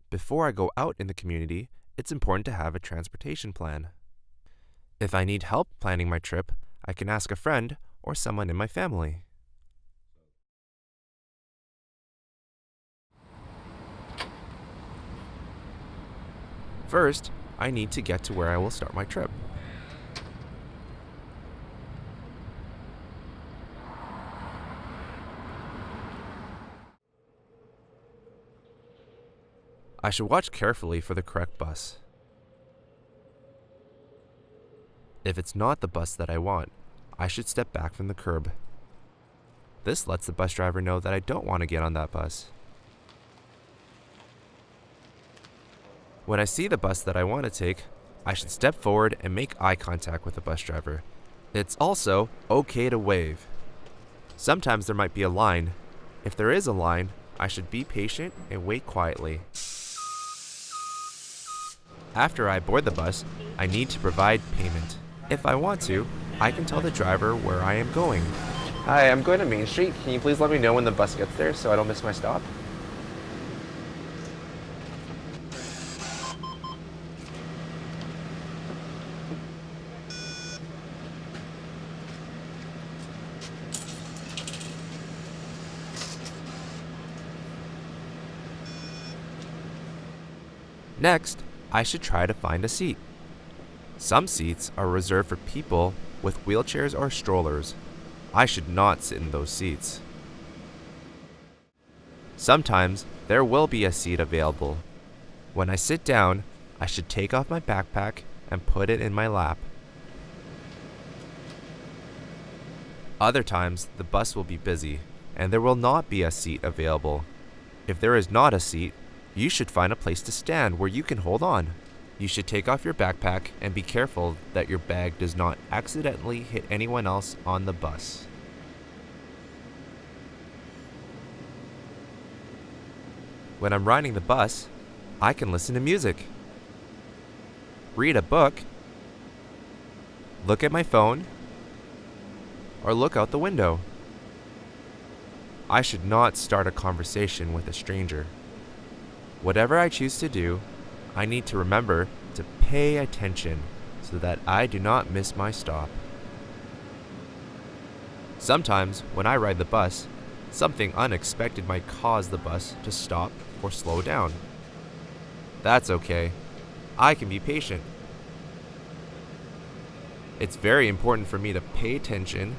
Before I go out in the community, it's important to have a transportation plan. If I need help planning my trip, I can ask a friend or someone in my family. First, I need to get to where I will start my trip. I should watch carefully for the correct bus. If it's not the bus that I want, I should step back from the curb. This lets the bus driver know that I don't want to get on that bus. When I see the bus that I want to take, I should step forward and make eye contact with the bus driver. It's also okay to wave. Sometimes there might be a line. If there is a line, I should be patient and wait quietly. After I board the bus, I need to provide payment. If I want to, I can tell the driver where I am going. Hi, I'm going to Main Street. Can you please let me know when the bus gets there so I don't miss my stop? Next, I should try to find a seat. Some seats are reserved for people with wheelchairs or strollers. I should not sit in those seats. Sometimes there will be a seat available. When I sit down, I should take off my backpack and put it in my lap. Other times, the bus will be busy and there will not be a seat available. If there is not a seat, you should find a place to stand where you can hold on. You should take off your backpack and be careful that your bag does not accidentally hit anyone else on the bus. When I'm riding the bus, I can listen to music, read a book, look at my phone, or look out the window. I should not start a conversation with a stranger. Whatever I choose to do, I need to remember to pay attention so that I do not miss my stop. Sometimes, when I ride the bus, something unexpected might cause the bus to stop or slow down. That's okay. I can be patient. It's very important for me to pay attention,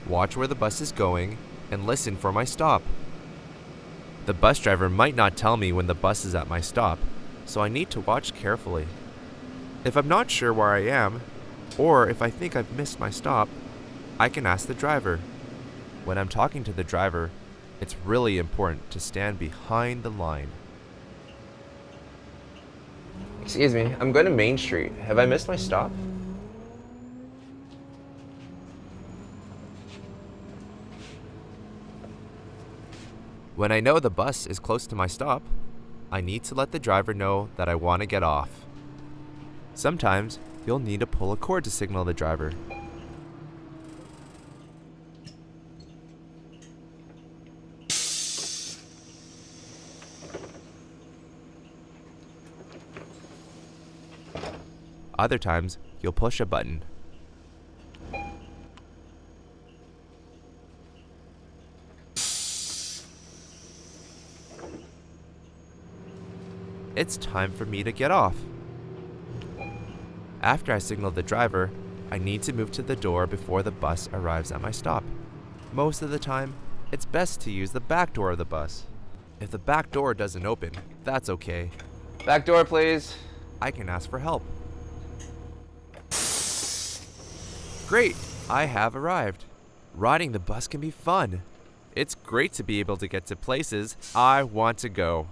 watch where the bus is going, and listen for my stop. The bus driver might not tell me when the bus is at my stop, so I need to watch carefully. If I'm not sure where I am, or if I think I've missed my stop, I can ask the driver. When I'm talking to the driver, it's really important to stand behind the line. Excuse me, I'm going to Main Street. Have I missed my stop? When I know the bus is close to my stop, I need to let the driver know that I want to get off. Sometimes you'll need to pull a cord to signal the driver. Other times, you'll push a button. It's time for me to get off. After I signal the driver, I need to move to the door before the bus arrives at my stop. Most of the time, it's best to use the back door of the bus. If the back door doesn't open, that's okay. Back door, please. I can ask for help. Great, I have arrived. Riding the bus can be fun. It's great to be able to get to places I want to go.